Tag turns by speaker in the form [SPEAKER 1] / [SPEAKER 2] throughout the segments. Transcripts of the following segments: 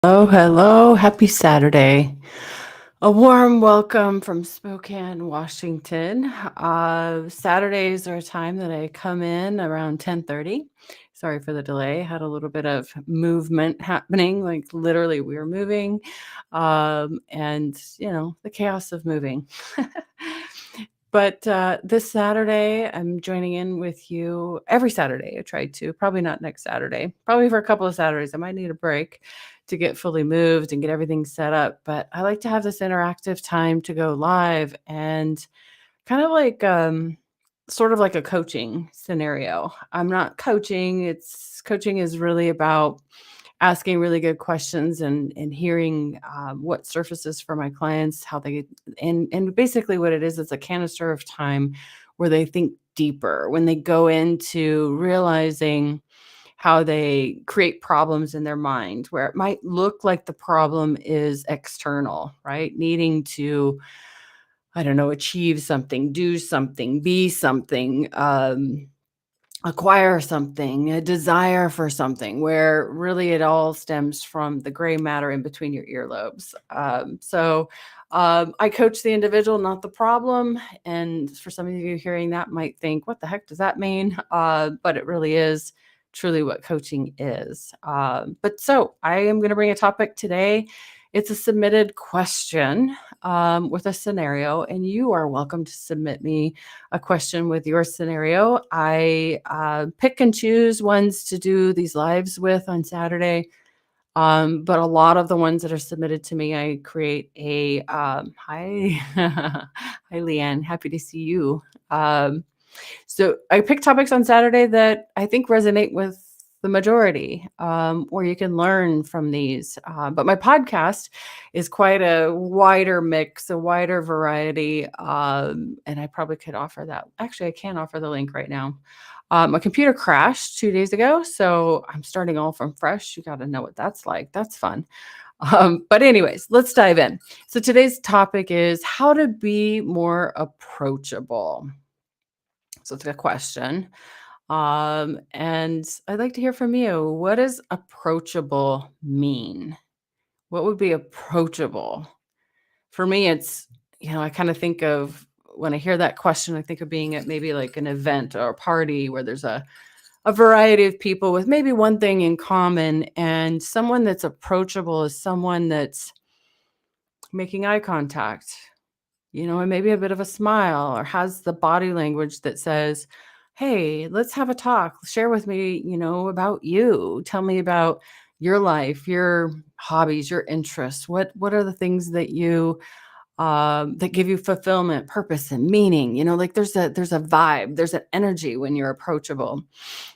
[SPEAKER 1] Hello, hello. Happy Saturday. A warm welcome from Spokane, Washington. Saturdays are a time that I come in around 10:30. Sorry for the delay. Had a little bit of movement happening, like literally we were moving. And the chaos of moving. But this Saturday, I'm joining in with you every Saturday. I tried to, probably not next Saturday, probably for a couple of Saturdays. I might need a break to get fully moved and get everything set up. But I like to have this interactive time to go live and kind of like sort of like a coaching scenario. I'm not coaching, it's coaching is really about asking really good questions and hearing what surfaces for my clients, how they and basically what it is a canister of time where they think deeper when they go into realizing how they create problems in their mind where it might look like the problem is external, right? Needing to, I don't know, achieve something, do something, be something, acquire something, a desire for something, where really it all stems from the gray matter in between your earlobes. I coach the individual, not the problem. And for some of you hearing that might think, what the heck does that mean? But it really is truly what coaching is. But I am going to bring a topic today. It's a submitted question with a scenario, and you are welcome to submit me a question with your scenario. I pick and choose ones to do these lives with on Saturday. But a lot of the ones that are submitted to me, I create a hi, hi, Leanne. Happy to see you. So I pick topics on Saturday that I think resonate with the majority, or you can learn from these. But my podcast is quite a wider mix, a wider variety. And I probably could offer that. Actually, I can offer the link right now. My computer crashed 2 days ago, so I'm starting all from fresh. You got to know what that's like. That's fun. But anyways, let's dive in. So today's topic is how to be more approachable. So it's a question. And I'd like to hear from you. What does approachable mean? What would be approachable? For me, it's, I kind of think of when I hear that question, I think of being at maybe like an event or a party where there's a variety of people with maybe one thing in common. And someone that's approachable is someone that's making eye contact, and maybe a bit of a smile or has the body language that says, hey, let's have a talk. Share with me, about you. Tell me about your life, your hobbies, your interests. What are the things that you that give you fulfillment, purpose, and meaning? Like there's a vibe, there's an energy when you're approachable.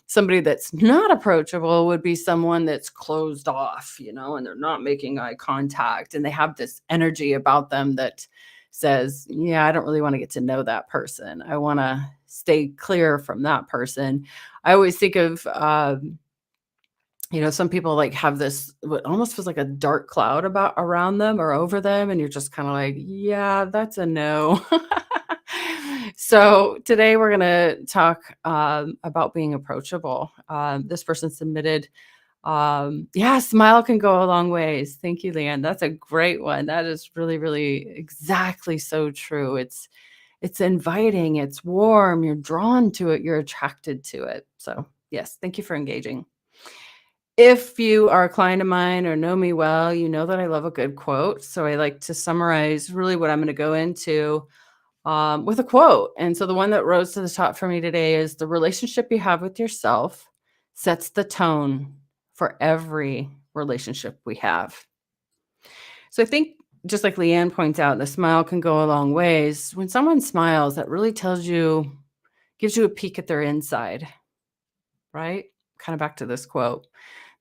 [SPEAKER 1] Somebody that's not approachable would be someone that's closed off, and they're not making eye contact, and they have this energy about them that says, yeah, I don't really want to get to know that person. I want to stay clear from that person. I always think of some people like have this what almost feels like a dark cloud about around them or over them, and you're just kind of like, yeah, that's a no. So today we're gonna talk about being approachable. This person submitted, yeah, smile can go a long ways. Thank you, Leanne. That's a great one. That is really, really exactly so true. It's inviting, it's warm, you're drawn to it, you're attracted to it. So yes, thank you for engaging. If you are a client of mine or know me well, you know that I love a good quote. So I like to summarize really what I'm going to go into with a quote. And so the one that rose to the top for me today is the relationship you have with yourself sets the tone for every relationship we have. So I think just like Leanne points out, the smile can go a long ways. When someone smiles, that really gives you a peek at their inside, right? Kind of back to this quote.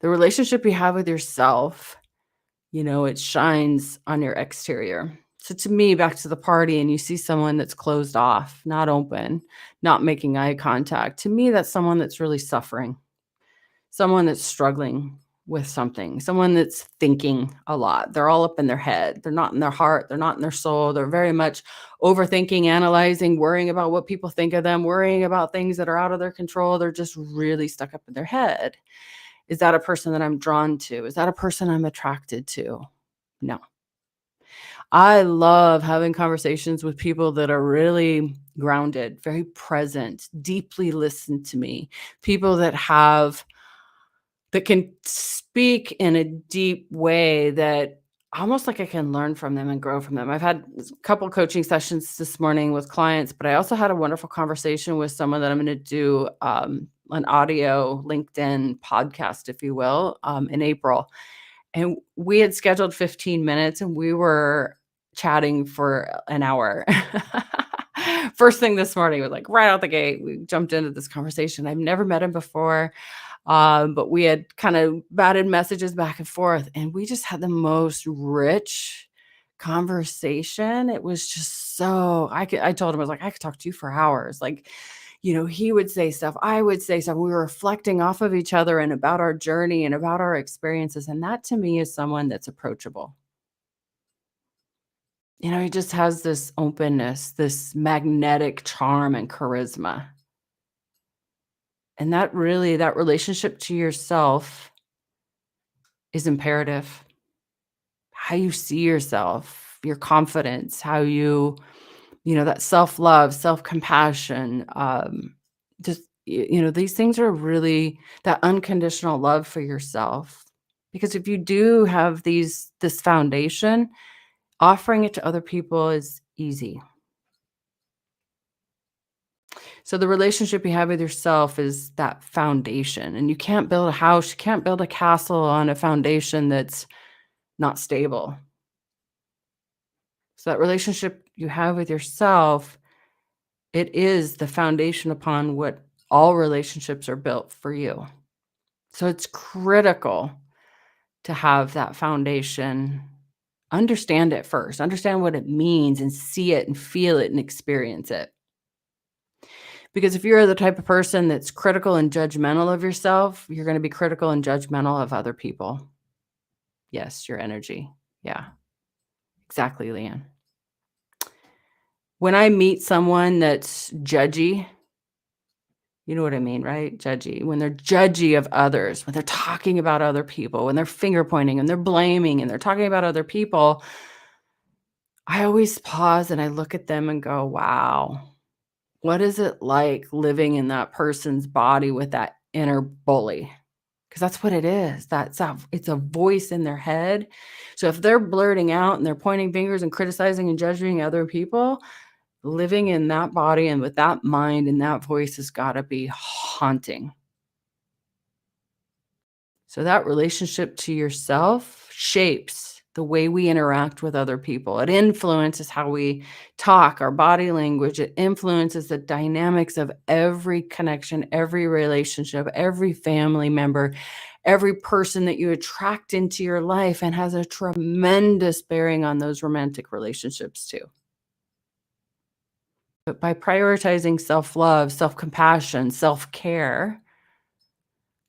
[SPEAKER 1] The relationship you have with yourself, it shines on your exterior. So to me, back to the party, and you see someone that's closed off, not open, not making eye contact. To me, that's someone that's really suffering, someone that's struggling with something, someone that's thinking a lot. They're all up in their head. They're not in their heart. They're not in their soul. They're very much overthinking, analyzing, worrying about what people think of them, worrying about things that are out of their control. They're just really stuck up in their head. Is that a person that I'm drawn to? Is that a person I'm attracted to? No. I love having conversations with people that are really grounded, very present, deeply listen to me, people that can speak in a deep way that almost like I can learn from them and grow from them. I've had a couple coaching sessions this morning with clients, but I also had a wonderful conversation with someone that I'm going to do an audio LinkedIn podcast, if you will, in April. And we had scheduled 15 minutes and we were chatting for an hour. First thing this morning was like right out the gate. We jumped into this conversation. I've never met him before. But we had kind of batted messages back and forth, and we just had the most rich conversation. It was just so I told him, I was like, I could talk to you for hours. Like, he would say stuff, I would say stuff. We were reflecting off of each other and about our journey and about our experiences. And that to me is someone that's approachable. He just has this openness, this magnetic charm and charisma. And that relationship to yourself is imperative. How you see yourself, your confidence, how that self-love, self-compassion, just, these things are really that unconditional love for yourself. Because if you do have this foundation, offering it to other people is easy. So the relationship you have with yourself is that foundation, and you can't build a house, you can't build a castle on a foundation that's not stable. So that relationship you have with yourself, it is the foundation upon what all relationships are built for you. So it's critical to have that foundation. Understand it first. Understand what it means and see it and feel it and experience it. Because if you're the type of person that's critical and judgmental of yourself, you're going to be critical and judgmental of other people. Yes, your energy. Yeah, exactly, Leanne. When I meet someone that's judgy, you know what I mean, right? Judgy. When they're judgy of others, when they're talking about other people, when they're finger pointing and they're blaming and they're talking about other people, I always pause and I look at them and go, wow, what is it like living in that person's body with that inner bully? Because that's what it is. It's a voice in their head. So if they're blurting out and they're pointing fingers and criticizing and judging other people, living in that body and with that mind and that voice has got to be haunting. So that relationship to yourself shapes the way we interact with other people. It influences how we talk, our body language. It influences the dynamics of every connection, every relationship, every family member, every person that you attract into your life, and has a tremendous bearing on those romantic relationships too. But by prioritizing self-love, self-compassion, self-care,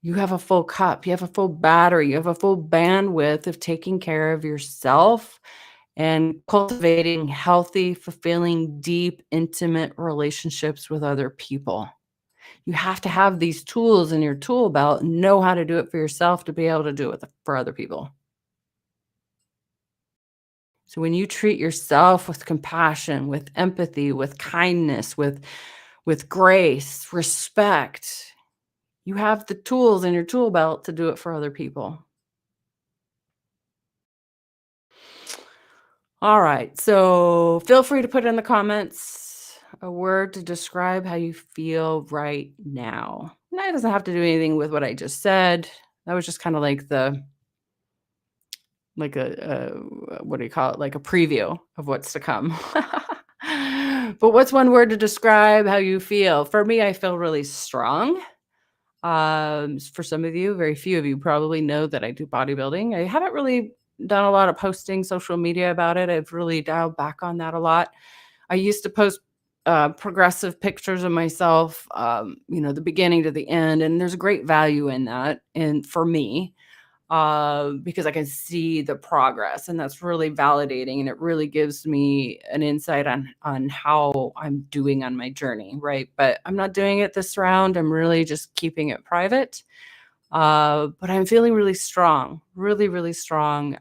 [SPEAKER 1] you have a full cup, you have a full battery, you have a full bandwidth of taking care of yourself and cultivating healthy, fulfilling, deep, intimate relationships with other people. You have to have these tools in your tool belt and know how to do it for yourself to be able to do it for other people. So when you treat yourself with compassion, with empathy, with kindness, with grace, respect, you have the tools in your tool belt to do it for other people. All right. So feel free to put in the comments a word to describe how you feel right now. And that doesn't have to do anything with what I just said. That was just kind of like what do you call it? Like a preview of what's to come. But what's one word to describe how you feel? For me, I feel really strong. For some of you, very few of you probably know that I do bodybuilding. I haven't really done a lot of posting social media about it. I've really dialed back on that a lot. I used to post progressive pictures of myself, the beginning to the end, and there's a great value in that. And for me, because I can see the progress, and that's really validating, and it really gives me an insight on how I'm doing on my journey, right? But I'm not doing it this round. I'm really just keeping it private. But I'm feeling really strong, really, really strong,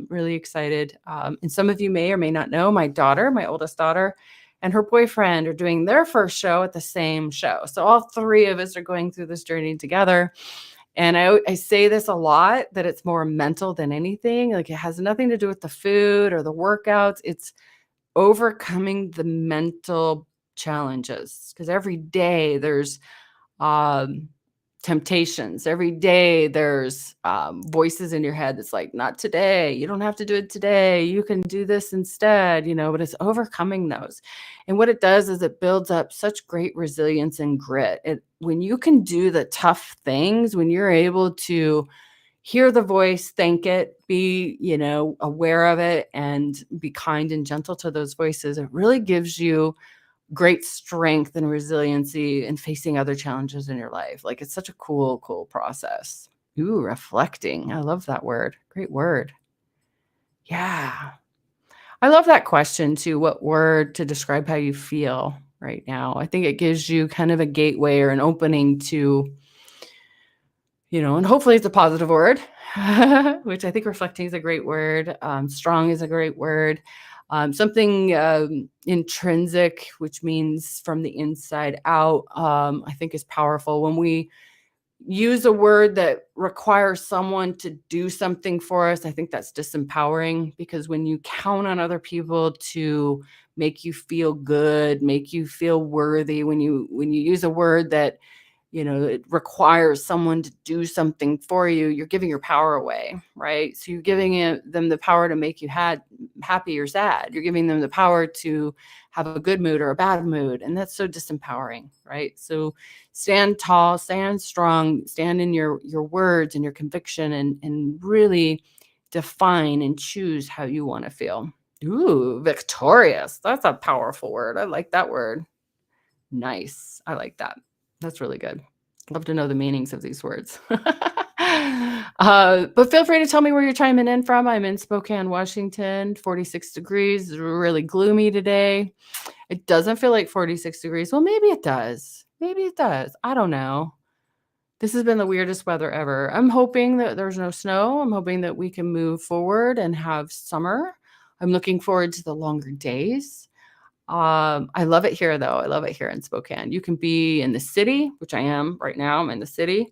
[SPEAKER 1] really excited. And some of you may or may not know my daughter, my oldest daughter, and her boyfriend are doing their first show at the same show. So all three of us are going through this journey together. And I say this a lot, that it's more mental than anything. Like, it has nothing to do with the food or the workouts. It's overcoming the mental challenges, because every day there's um, temptations. Every day there's voices in your head that's like, not today. You don't have to do it today. You can do this instead, but it's overcoming those. And what it does is it builds up such great resilience and grit. When you can do the tough things, when you're able to hear the voice, thank it, be, aware of it, and be kind and gentle to those voices, it really gives you great strength and resiliency in facing other challenges in your life. Like, it's such a cool, cool process. Ooh, reflecting. I love that word. Great word. Yeah. I love that question too. What word to describe how you feel right now? I think it gives you kind of a gateway or an opening to, and hopefully it's a positive word, which I think reflecting is a great word. Strong is a great word. Something intrinsic, which means from the inside out, I think is powerful. When we use a word that requires someone to do something for us, I think that's disempowering, because when you count on other people to make you feel good, make you feel worthy, when you use a word that it requires someone to do something for you, you're giving your power away, right? So you're giving them the power to make you happy or sad. You're giving them the power to have a good mood or a bad mood. And that's so disempowering, right? So stand tall, stand strong, stand in your words and your conviction, and really define and choose how you want to feel. Ooh, victorious. That's a powerful word. I like that word. Nice. I like that. That's really good. Love to know the meanings of these words. But feel free to tell me where you're chiming in from. I'm in Spokane, Washington, 46 degrees, really gloomy today. It doesn't feel like 46 degrees. Well, maybe it does. Maybe it does. I don't know. This has been the weirdest weather ever. I'm hoping that there's no snow. I'm hoping that we can move forward and have summer. I'm looking forward to the longer days. I love it here, though. I love it here in Spokane. You can be in the city, which I am right now. I'm in the city,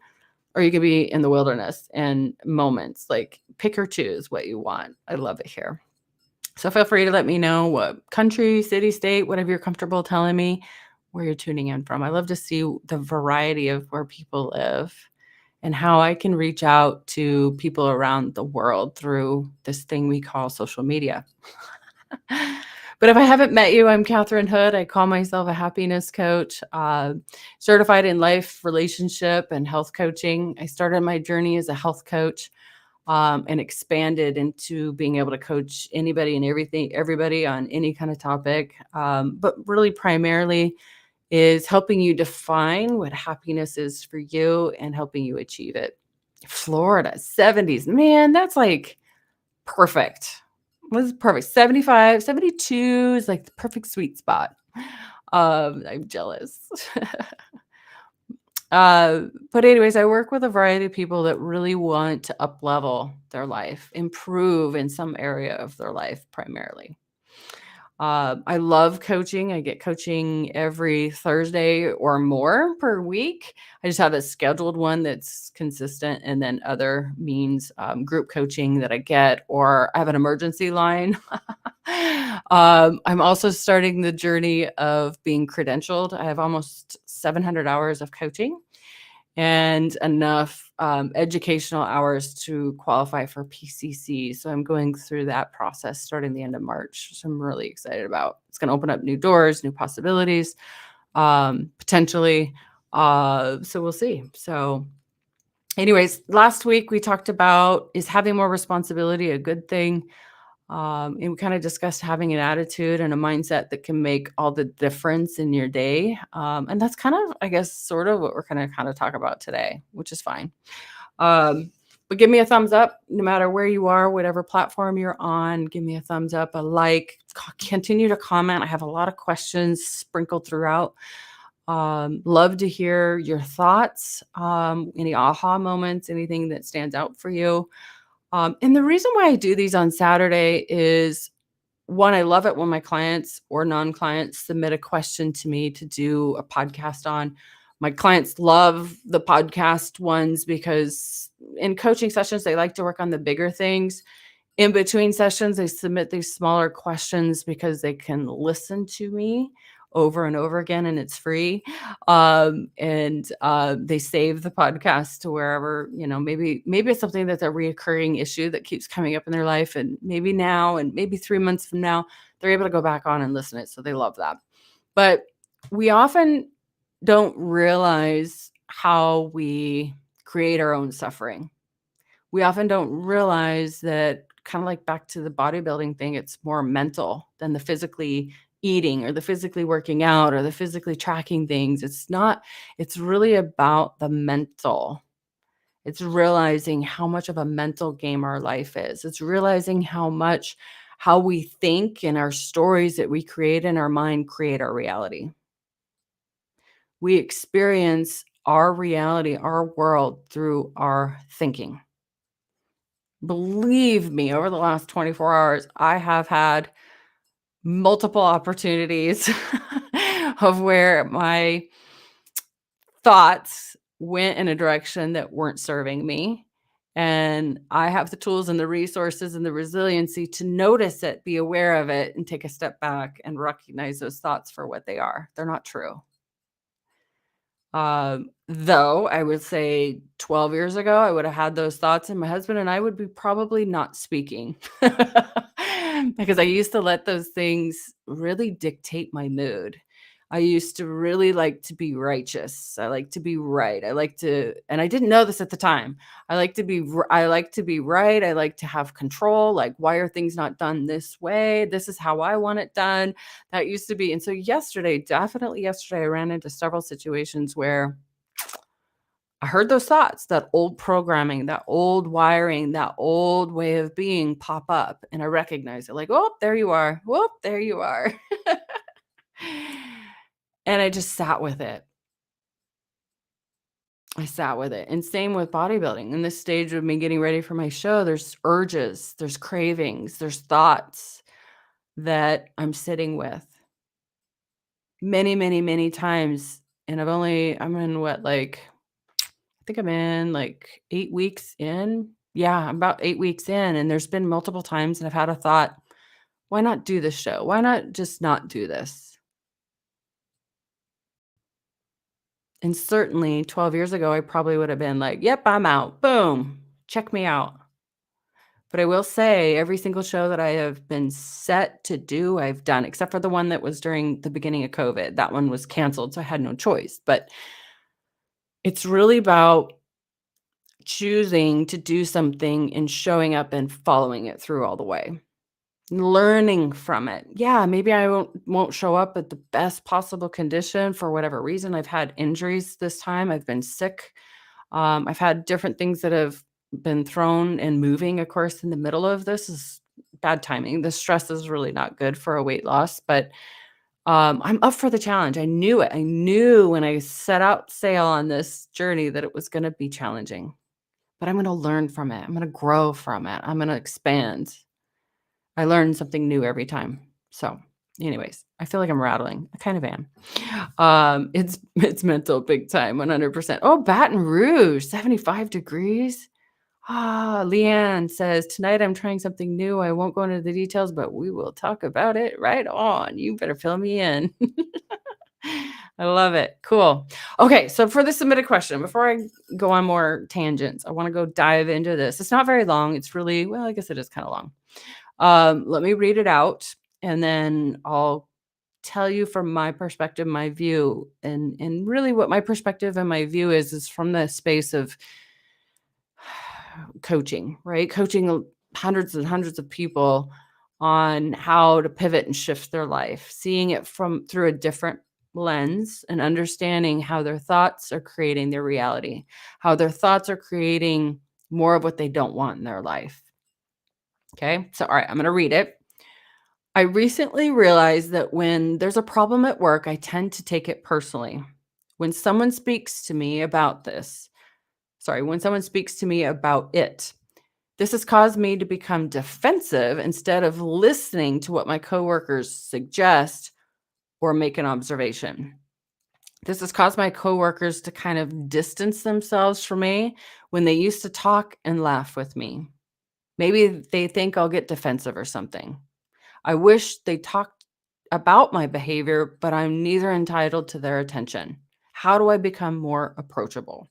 [SPEAKER 1] or you can be in the wilderness and moments. Like, pick or choose what you want. I love it here. So feel free to let me know what country, city, state, whatever you're comfortable telling me, where you're tuning in from. I love to see the variety of where people live and how I can reach out to people around the world through this thing we call social media. But if I haven't met you, I'm Katherine Hood. I call myself a happiness coach, certified in life, relationship, and health coaching. I started my journey as a health coach, and expanded into being able to coach anybody and everybody on any kind of topic. But really, primarily, is helping you define what happiness is for you and helping you achieve it. Florida, 70s, man, that's like perfect. Was perfect. 75, 72 is like the perfect sweet spot. I'm jealous. But anyways, I work with a variety of people that really want to up level their life, improve in some area of their life primarily. I love coaching. I get coaching every Thursday or more per week. I just have a scheduled one that's consistent, and then other means group coaching that I get, or I have an emergency line. I'm also starting the journey of being credentialed. I have almost 700 hours of coaching and enough educational hours to qualify for PCC. So I'm going through that process starting the end of March. So I'm really excited about. It's going to open up new doors, new possibilities, potentially. So we'll see. So anyways, last week we talked about, is having more responsibility a good thing? And we kind of discussed having an attitude and a mindset that can make all the difference in your day. And that's kind of, I guess, sort of what we're going to kind of talk about today, which is fine. But give me a thumbs up, no matter where you are, whatever platform you're on. Give me a thumbs up, a like, continue to comment. I have a lot of questions sprinkled throughout. Love to hear your thoughts, any aha moments, anything that stands out for you. And the reason why I do these on Saturday is one, I love it when my clients or non-clients submit a question to me to do a podcast on. My clients love the podcast ones because in coaching sessions, they like to work on the bigger things. In between sessions, they submit these smaller questions because they can listen to me over and over again, and it's free. They save the podcast to wherever, maybe it's something that's a reoccurring issue that keeps coming up in their life, and maybe now and maybe 3 months from now, they're able to go back on and listen to it, so they love that. But we often don't realize how we create our own suffering. We often don't realize that, kind of like back to the bodybuilding thing, it's more mental than the physically eating or the physically working out or the physically tracking things. It's really about the mental. It's realizing how much of a mental game our life is. It's realizing how we think and our stories that we create in our mind create our reality. We experience our reality, our world through our thinking. Believe me, over the last 24 hours, I have had multiple opportunities of where my thoughts went in a direction that weren't serving me. And I have the tools and the resources and the resiliency to notice it, be aware of it, and take a step back and recognize those thoughts for what they are. They're not true. Though I would say 12 years ago, I would have had those thoughts, and my husband and I would be probably not speaking because I used to let those things really dictate my mood. I used to really like to be righteous. I like to be right. And I didn't know this at the time. I like to be right. I like to have control. Like, why are things not done this way? This is how I want it done. That used to be. And so definitely yesterday, I ran into several situations where I heard those thoughts, that old programming, that old wiring, that old way of being pop up. And I recognize it, like, oh, there you are. Whoop, there you are. And I just sat with it. I sat with it. And same with bodybuilding. In this stage of me getting ready for my show, there's urges, there's cravings, there's thoughts that I'm sitting with many, many, many times. And I'm in I think I'm in like 8 weeks in. Yeah, I'm about 8 weeks in. And there's been multiple times that I've had a thought, why not do this show? Why not just not do this? And certainly 12 years ago, I probably would have been like, yep, I'm out. Boom. Check me out. But I will say every single show that I have been set to do, I've done, except for the one that was during the beginning of COVID. That one was canceled, so I had no choice. But it's really about choosing to do something and showing up and following it through all the way. Learning from it. Yeah, maybe I won't show up at the best possible condition for whatever reason. I've had injuries this time. I've been sick. I've had different things that have been thrown and moving, of course, in the middle of this is bad timing. The stress is really not good for a weight loss, but I'm up for the challenge. I knew it. I knew when I set out sail on this journey that it was going to be challenging, but I'm going to learn from it. I'm going to grow from it. I'm going to expand. I learn something new every time. So, anyways, I feel like I'm rattling. I kind of am. It's mental big time, 100%. Oh, Baton Rouge, 75 degrees. Leanne says, tonight I'm trying something new. I won't go into the details, but we will talk about it right on. You better fill me in. I love it. Cool. Okay, so for the submitted question, before I go on more tangents, I want to go dive into this. It's not very long. It's really, well, I guess it is kind of long. Let me read it out, and then I'll tell you from my perspective, my view, and really what my perspective and my view is from the space of coaching, right? Coaching hundreds and hundreds of people on how to pivot and shift their life, seeing it through a different lens and understanding how their thoughts are creating their reality, how their thoughts are creating more of what they don't want in their life. Okay. So, all right, I'm going to read it. I recently realized that when there's a problem at work, I tend to take it personally. When someone speaks to me about this, when someone speaks to me about it, this has caused me to become defensive instead of listening to what my coworkers suggest or make an observation. This has caused my coworkers to kind of distance themselves from me when they used to talk and laugh with me. Maybe they think I'll get defensive or something. I wish they talked about my behavior, but I'm neither entitled to their attention. How do I become more approachable?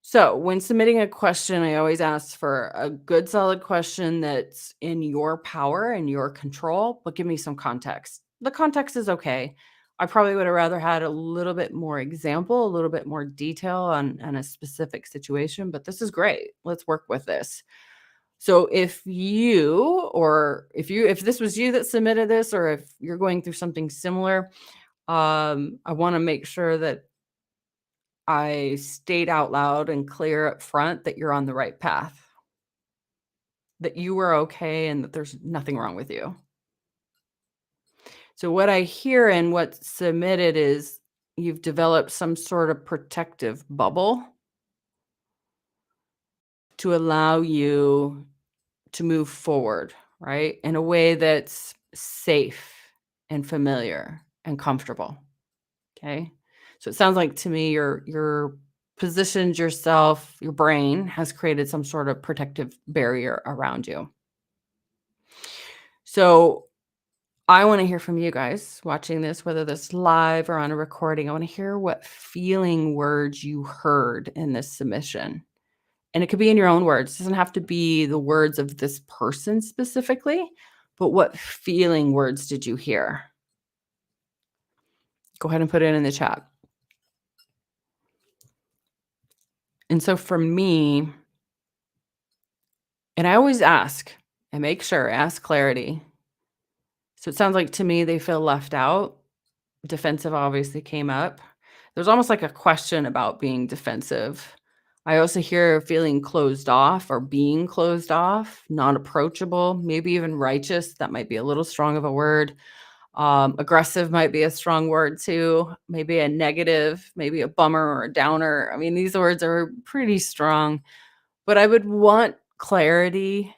[SPEAKER 1] So, when submitting a question, I always ask for a good, solid question that's in your power and your control, but give me some context. The context is okay. I probably would have rather had a little bit more example, a little bit more detail on a specific situation, but this is great. Let's work with this. So if this was you that submitted this, or if you're going through something similar, I want to make sure that I state out loud and clear up front that you're on the right path, that you are okay and that there's nothing wrong with you. So what I hear and what's submitted is you've developed some sort of protective bubble to allow you to move forward, right? In a way that's safe and familiar and comfortable. Okay. So it sounds like to me you're positioned yourself, your brain has created some sort of protective barrier around you. So I want to hear from you guys watching this, whether this live or on a recording. I want to hear what feeling words you heard in this submission. And it could be in your own words. It doesn't have to be the words of this person specifically, but what feeling words did you hear? Go ahead and put it in the chat. And so for me, and I always ask and make sure, ask clarity. So it sounds like to me they feel left out. Defensive obviously came up. There's almost like a question about being defensive. I also hear feeling closed off or being closed off, non approachable, maybe even righteous. That might be a little strong of a word. Aggressive might be a strong word too. Maybe a negative, maybe a bummer or a downer. I mean, these words are pretty strong. But I would want clarity,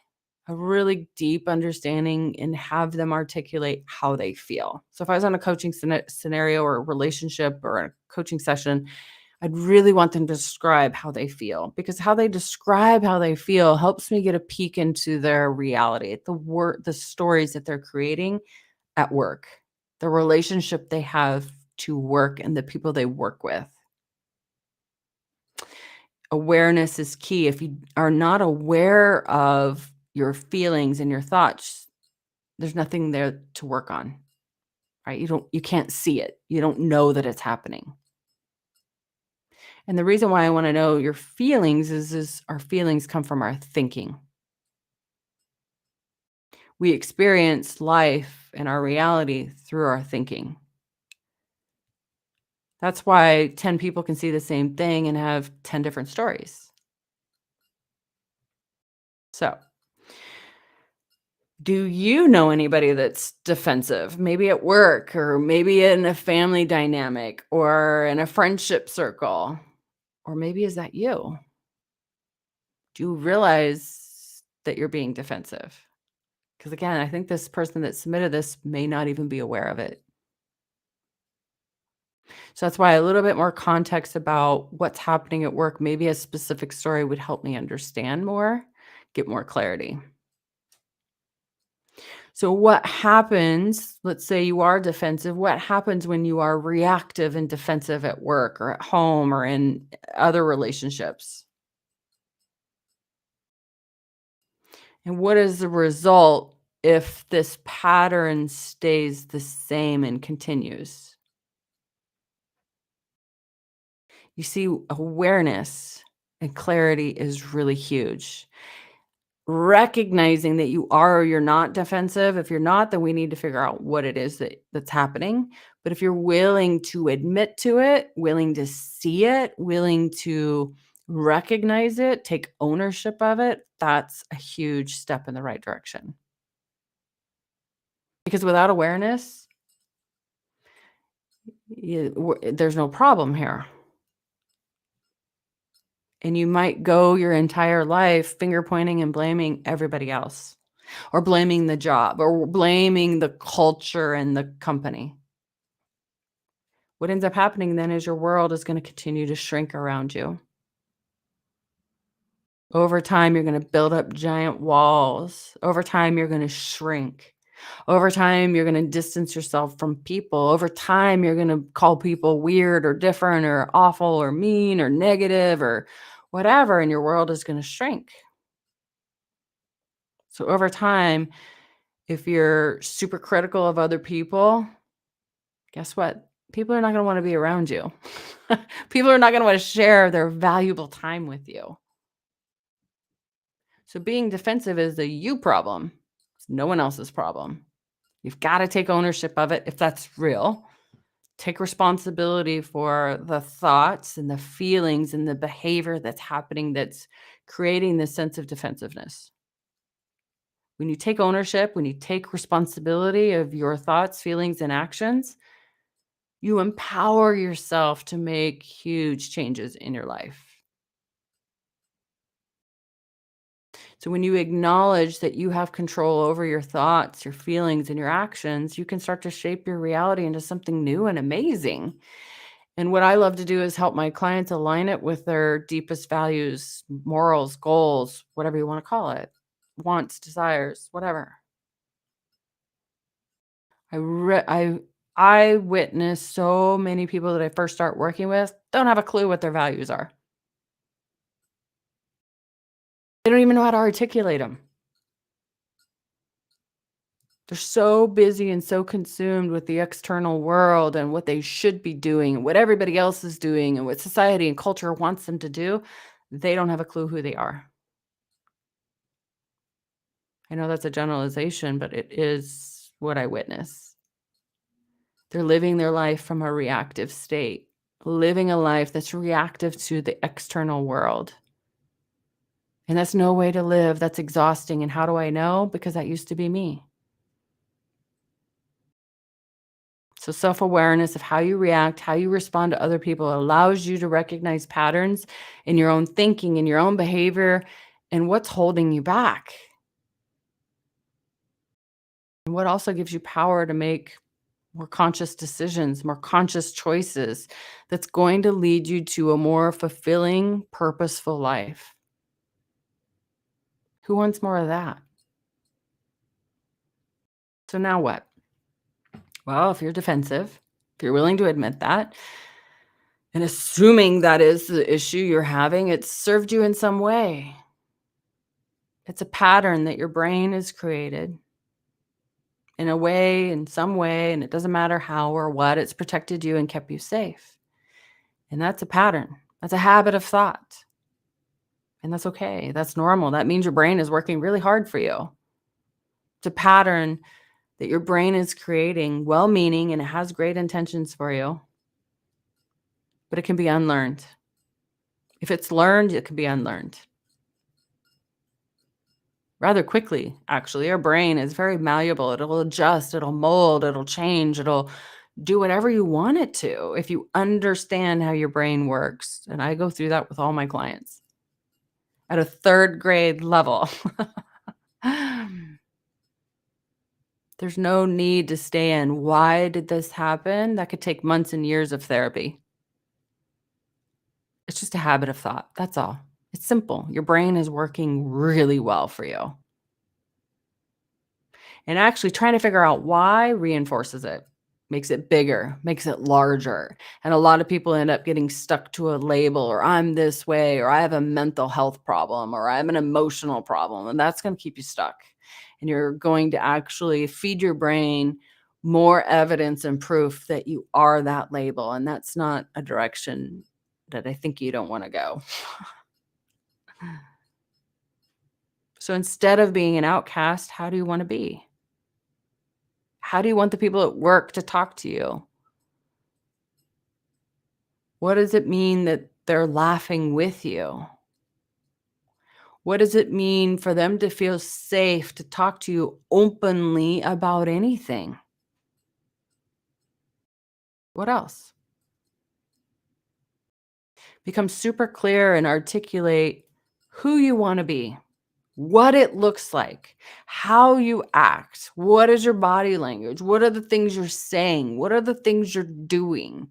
[SPEAKER 1] a really deep understanding, and have them articulate how they feel. So if I was on a coaching scenario or a relationship or a coaching session, I'd really want them to describe how they feel, because how they describe how they feel helps me get a peek into their reality, the stories that they're creating at work, the relationship they have to work and the people they work with. Awareness is key. If you are not aware of your feelings and your thoughts, there's nothing there to work on, right? You can't see it. You don't know that it's happening. And the reason why I want to know your feelings is our feelings come from our thinking. We experience life and our reality through our thinking. That's why 10 people can see the same thing and have 10 different stories. So, do you know anybody that's defensive? Maybe at work, or maybe in a family dynamic, or in a friendship circle? Or maybe is that you? Do you realize that you're being defensive? Because again, I think this person that submitted this may not even be aware of it. So that's why a little bit more context about what's happening at work, maybe a specific story would help me understand more, get more clarity. So what happens, let's say you are defensive, what happens when you are reactive and defensive at work or at home or in other relationships? And what is the result if this pattern stays the same and continues? You see, awareness and clarity is really huge. Recognizing that you are or you're not defensive. If you're not, then we need to figure out what it is that's happening. But if you're willing to admit to it, willing to see it, willing to recognize it, take ownership of it, that's a huge step in the right direction. Because without awareness, there's no problem here. And you might go your entire life finger pointing and blaming everybody else, or blaming the job, or blaming the culture and the company. What ends up happening then is your world is going to continue to shrink around you. Over time, you're going to build up giant walls. Over time, you're going to shrink. Over time, you're going to distance yourself from people. Over time, you're going to call people weird or different or awful or mean or negative or whatever, and your world is going to shrink. So over time, if you're super critical of other people, guess what? People are not going to want to be around you. People are not going to want to share their valuable time with you. So being defensive is a you problem. It's no one else's problem. You've got to take ownership of it if that's real. Take responsibility for the thoughts and the feelings and the behavior that's happening that's creating this sense of defensiveness. When you take ownership, when you take responsibility of your thoughts, feelings, and actions, you empower yourself to make huge changes in your life. So when you acknowledge that you have control over your thoughts, your feelings, and your actions, you can start to shape your reality into something new and amazing. And what I love to do is help my clients align it with their deepest values, morals, goals, whatever you want to call it, wants, desires, whatever. I witness so many people that I first start working with don't have a clue what their values are. They don't even know how to articulate them. They're so busy and so consumed with the external world and what they should be doing and what everybody else is doing and what society and culture wants them to do. They don't have a clue who they are. I know that's a generalization, but it is what I witness. They're living their life from a reactive state, living a life that's reactive to the external world. And that's no way to live. That's exhausting. And how do I know? Because that used to be me. So self-awareness of how you react, how you respond to other people allows you to recognize patterns in your own thinking, in your own behavior, and what's holding you back. And what also gives you power to make more conscious decisions, more conscious choices that's going to lead you to a more fulfilling, purposeful life. Who wants more of that? So now what? Well, if you're defensive, if you're willing to admit that, and assuming that is the issue you're having, it's served you in some way. It's a pattern that your brain has created in a way, in some way, and it doesn't matter how or what, it's protected you and kept you safe. And that's a pattern. That's a habit of thought. And that's okay. That's normal. That means your brain is working really hard for you. It's a pattern that your brain is creating, well-meaning, and it has great intentions for you, but it can be unlearned. If it's learned, it can be unlearned. Rather quickly, actually. Our brain is very malleable. It'll adjust, it'll mold, it'll change, it'll do whatever you want it to if you understand how your brain works. And I go through that with all my clients at a third grade level. There's no need to stay in. Why did this happen? That could take months and years of therapy. It's just a habit of thought. That's all. It's simple. Your brain is working really well for you. And actually trying to figure out why reinforces it, makes it bigger, makes it larger. And a lot of people end up getting stuck to a label, or I'm this way, or I have a mental health problem, or I have an emotional problem. And that's going to keep you stuck. And you're going to actually feed your brain more evidence and proof that you are that label. And that's not a direction that I think you don't want to go. So instead of being an outcast, how do you want to be? How do you want the people at work to talk to you? What does it mean that they're laughing with you? What does it mean for them to feel safe to talk to you openly about anything? What else? Become super clear and articulate who you want to be, what it looks like, how you act, what is your body language, what are the things you're saying, what are the things you're doing,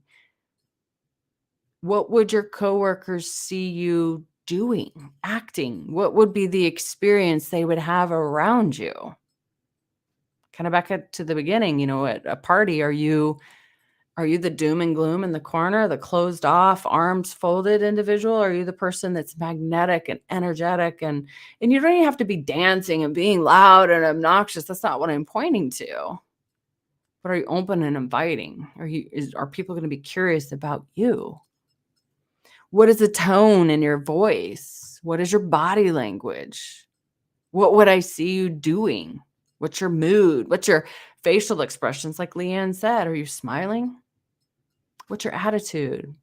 [SPEAKER 1] what would your coworkers see you doing, acting, what would be the experience they would have around you. Kind of back to the beginning, at a party, are you the doom and gloom in the corner, the closed off, arms folded individual? Or are you the person that's magnetic and energetic, and you don't even have to be dancing and being loud and obnoxious. That's not what I'm pointing to. But are you open and inviting? Are people going to be curious about you? What is the tone in your voice? What is your body language? What would I see you doing? What's your mood? What's your facial expressions? Like Leanne said, are you smiling? What's your attitude?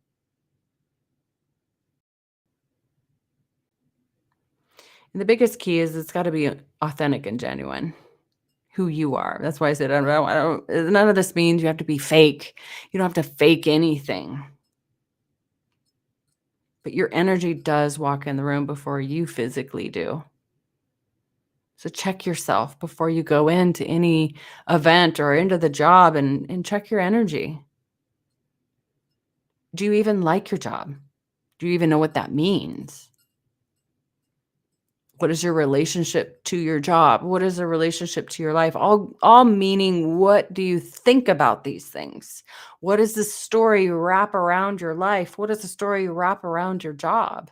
[SPEAKER 1] And the biggest key is it's gotta be authentic and genuine, who you are. That's why I said none of this means you have to be fake. You don't have to fake anything. But your energy does walk in the room before you physically do. So check yourself before you go into any event or into the job, and check your energy. Do you even like your job? Do you even know what that means? What is your relationship to your job? What is the relationship to your life? All meaning, what do you think about these things? What is the story you wrap around your life? What is the story you wrap around your job?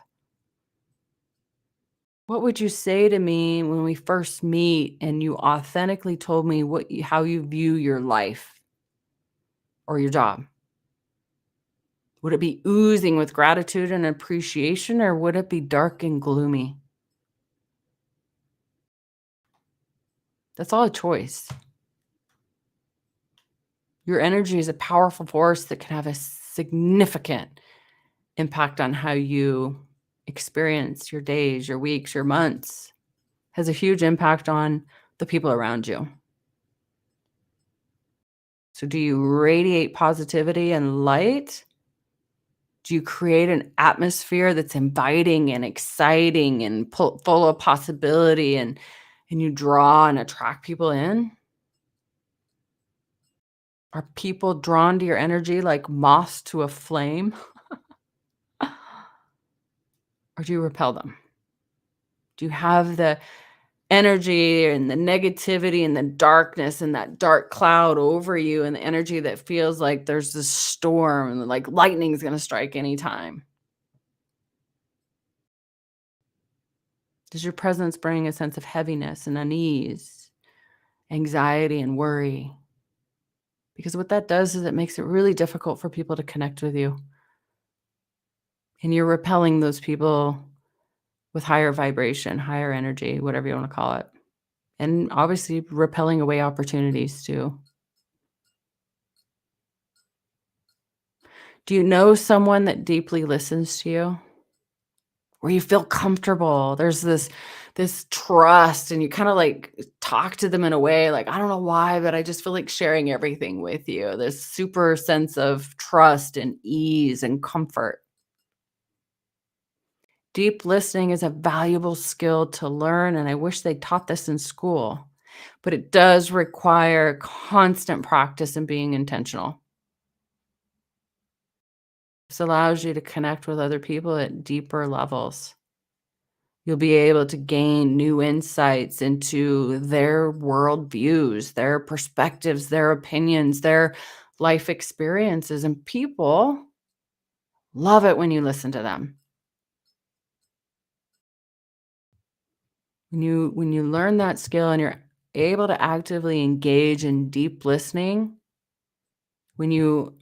[SPEAKER 1] What would you say to me when we first meet and you authentically told me how you view your life or your job? Would it be oozing with gratitude and appreciation, or would it be dark and gloomy? That's all a choice. Your energy is a powerful force that can have a significant impact on how you experience your days, your weeks, your months. Has a huge impact on the people around you. So do you radiate positivity and light? Do you create an atmosphere that's inviting and exciting and full of possibility, and you draw and attract people in? Are people drawn to your energy like moths to a flame? Or do you repel them? Do you have the energy and the negativity and the darkness and that dark cloud over you, and the energy that feels like there's this storm and like lightning is going to strike anytime? Does your presence bring a sense of heaviness and unease, anxiety and worry? Because what that does is it makes it really difficult for people to connect with you. And you're repelling those people with higher vibration, higher energy, whatever you want to call it. And obviously repelling away opportunities too. Do you know someone that deeply listens to you? Where you feel comfortable? There's this trust, and you kinda, like, talk to them in a way, like, I don't know why, but I just feel like sharing everything with you. This super sense of trust and ease and comfort. Deep listening is a valuable skill to learn, and I wish they taught this in school, but it does require constant practice and being intentional. This allows you to connect with other people at deeper levels. You'll be able to gain new insights into their worldviews, their perspectives, their opinions, their life experiences, and people love it when you listen to them. When you learn that skill and you're able to actively engage in deep listening, when you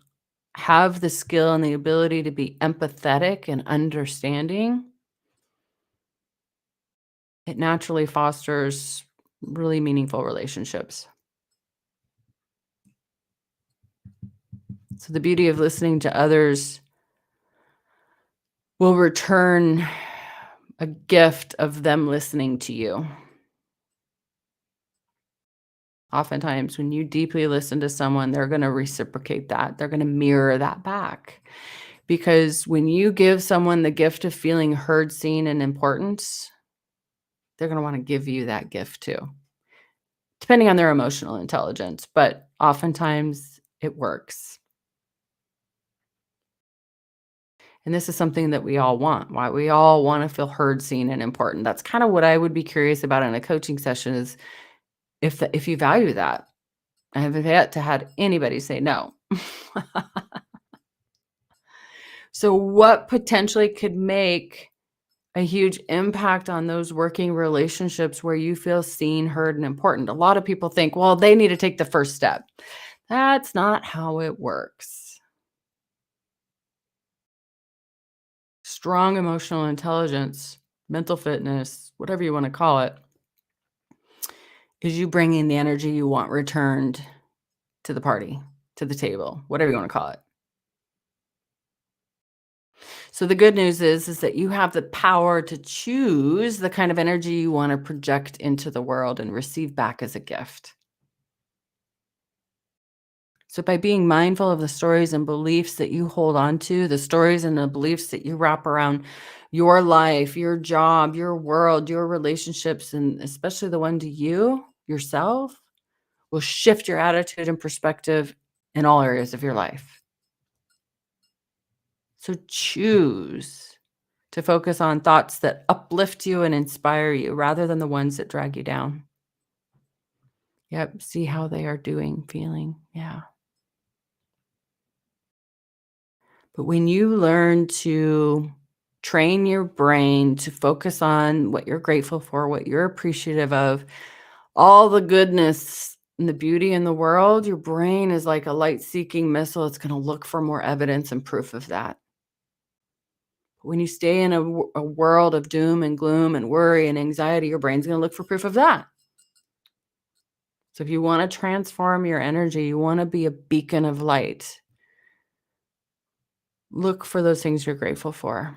[SPEAKER 1] have the skill and the ability to be empathetic and understanding, it naturally fosters really meaningful relationships. So the beauty of listening to others will return a gift of them listening to you. Oftentimes, when you deeply listen to someone, they're going to reciprocate that. They're going to mirror that back. Because when you give someone the gift of feeling heard, seen, and important, they're going to want to give you that gift too, depending on their emotional intelligence. But oftentimes it works. And this is something that we all want. Why we all want to feel heard, seen, and important. That's kind of what I would be curious about in a coaching session is if you value that. I haven't yet to had anybody say no. So what potentially could make a huge impact on those working relationships where you feel seen, heard, and important? A lot of people think, well, they need to take the first step. That's not how it works. Strong emotional intelligence, mental fitness, whatever you want to call it, is you bringing the energy you want returned to the party, to the table, whatever you want to call it. So the good news is that you have the power to choose the kind of energy you want to project into the world and receive back as a gift. So by being mindful of the stories and beliefs that you hold on to, the stories and the beliefs that you wrap around your life, your job, your world, your relationships, and especially the one to you, yourself, will shift your attitude and perspective in all areas of your life. So choose to focus on thoughts that uplift you and inspire you rather than the ones that drag you down. Yep. See how they are doing, feeling. Yeah. But when you learn to train your brain to focus on what you're grateful for, what you're appreciative of, all the goodness and the beauty in the world, your brain is like a light seeking missile. It's going to look for more evidence and proof of that. When you stay in a world of doom and gloom and worry and anxiety, your brain's going to look for proof of that. So if you want to transform your energy, you want to be a beacon of light, look for those things you're grateful for.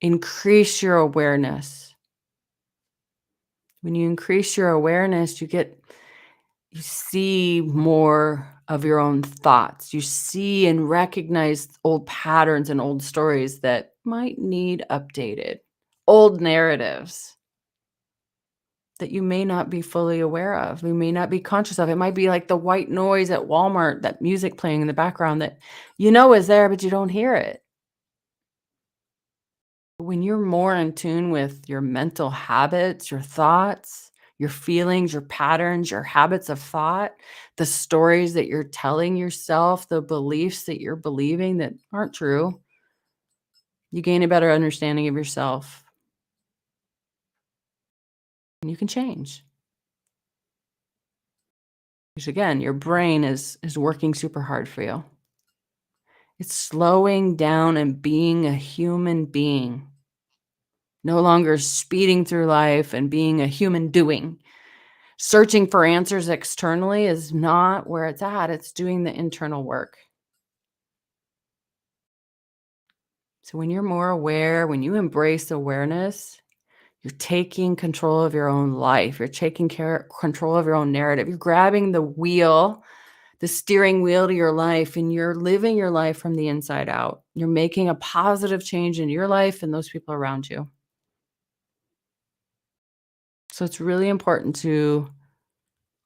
[SPEAKER 1] Increase your awareness. When you increase your awareness, you see more of your own thoughts. You see and recognize old patterns and old stories that might need updated, old narratives that you may not be fully aware of, you may not be conscious of. It might be like the white noise at Walmart, that music playing in the background that you know is there, but you don't hear it. When you're more in tune with your mental habits, your thoughts, your feelings, your patterns, your habits of thought, the stories that you're telling yourself, the beliefs that you're believing that aren't true, you gain a better understanding of yourself and you can change. Because again, your brain is working super hard for you. It's slowing down and being a human being, no longer speeding through life and being a human doing. Searching for answers externally is not where it's at. It's doing the internal work. So when you're more aware, when you embrace awareness, you're taking control of your own life. You're taking control of your own narrative. You're grabbing the wheel, the steering wheel to your life, and you're living your life from the inside out. You're making a positive change in your life and those people around you. So it's really important to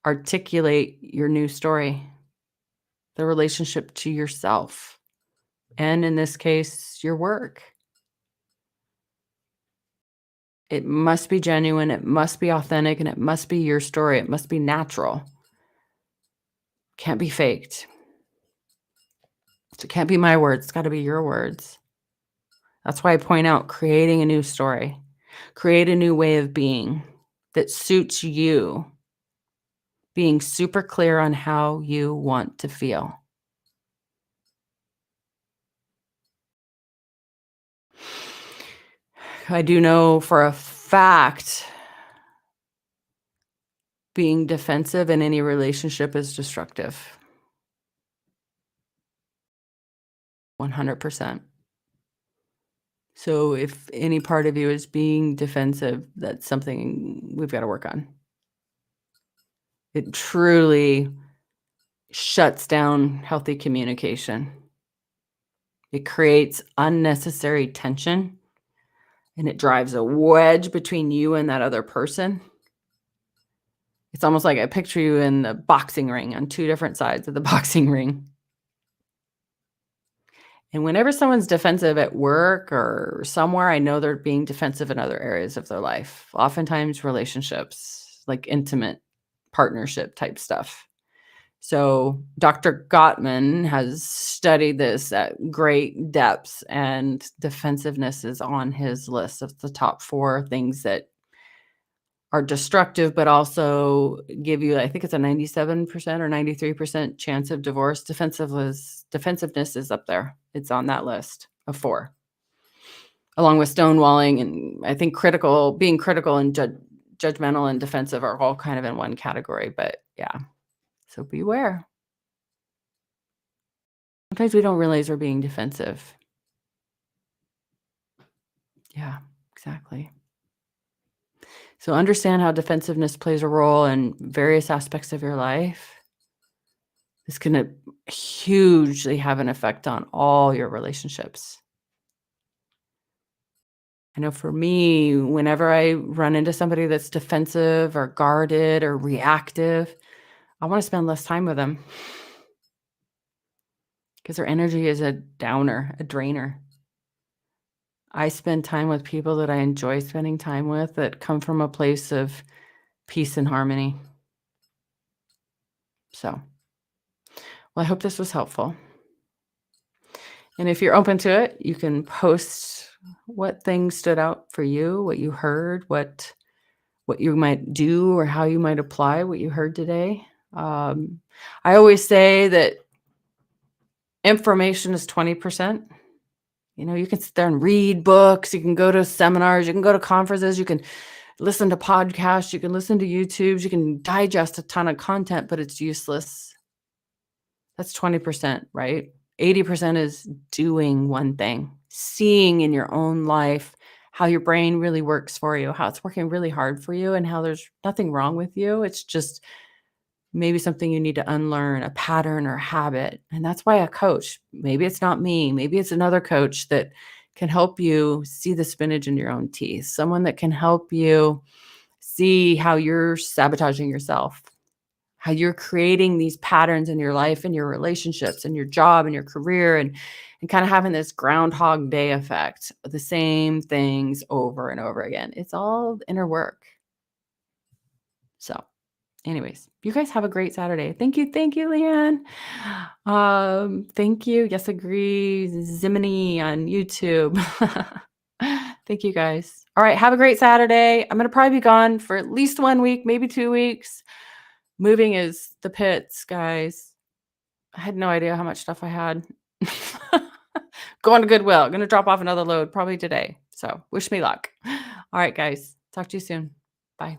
[SPEAKER 1] articulate your new story, the relationship to yourself, and in this case, your work. It must be genuine, it must be authentic, and it must be your story. It must be natural. Can't be faked. So it can't be my words, it's gotta be your words. That's why I point out creating a new story. Create a new way of being that suits you. Being super clear on how you want to feel. I do know for a fact being defensive in any relationship is destructive. 100%. So if any part of you is being defensive, that's something we've got to work on. It truly shuts down healthy communication. It creates unnecessary tension and it drives a wedge between you and that other person. It's almost like I picture you in the boxing ring on two different sides of the boxing ring. And whenever someone's defensive at work or somewhere, I know they're being defensive in other areas of their life, oftentimes relationships, like intimate partnership type stuff. So Dr. Gottman has studied this at great depths, and defensiveness is on his list of the top 4 things that are destructive, but also give you, I think it's a 97% or 93% chance of divorce. Defensiveness is up there. It's on that list of 4, along with stonewalling, and I think being critical and judgmental and defensive are all kind of in one category. But yeah, so beware. Sometimes we don't realize we're being defensive. Yeah, exactly. So understand how defensiveness plays a role in various aspects of your life. It's gonna hugely have an effect on all your relationships. I know for me, whenever I run into somebody that's defensive or guarded or reactive, I wanna spend less time with them because their energy is a downer, a drainer. I spend time with people that I enjoy spending time with that come from a place of peace and harmony. So, well, I hope this was helpful. And if you're open to it, you can post what things stood out for you, what you heard, what you might do or how you might apply what you heard today. I always say that information is 20%. You can sit there and read books, you can go to seminars, you can go to conferences, you can listen to podcasts, you can listen to YouTubes, you can digest a ton of content, but it's useless. That's 20%, right? 80% is doing one thing, seeing in your own life how your brain really works for you, how it's working really hard for you, and how there's nothing wrong with you. It's just maybe something you need to unlearn, a pattern or habit. And that's why a coach, maybe it's not me, maybe it's another coach that can help you see the spinach in your own teeth, someone that can help you see how you're sabotaging yourself, how you're creating these patterns in your life and your relationships and your job and your career, and kind of having this groundhog day effect, the same things over and over again. It's all inner work. So anyways, you guys have a great Saturday. Thank you. Thank you, Leanne. Thank you. Yes, agree. Zimini on YouTube. Thank you guys. All right. Have a great Saturday. I'm going to probably be gone for at least 1 week, maybe 2 weeks. Moving is the pits, guys. I had no idea how much stuff I had. Going to Goodwill. Going to drop off another load probably today. So wish me luck. All right, guys. Talk to you soon. Bye.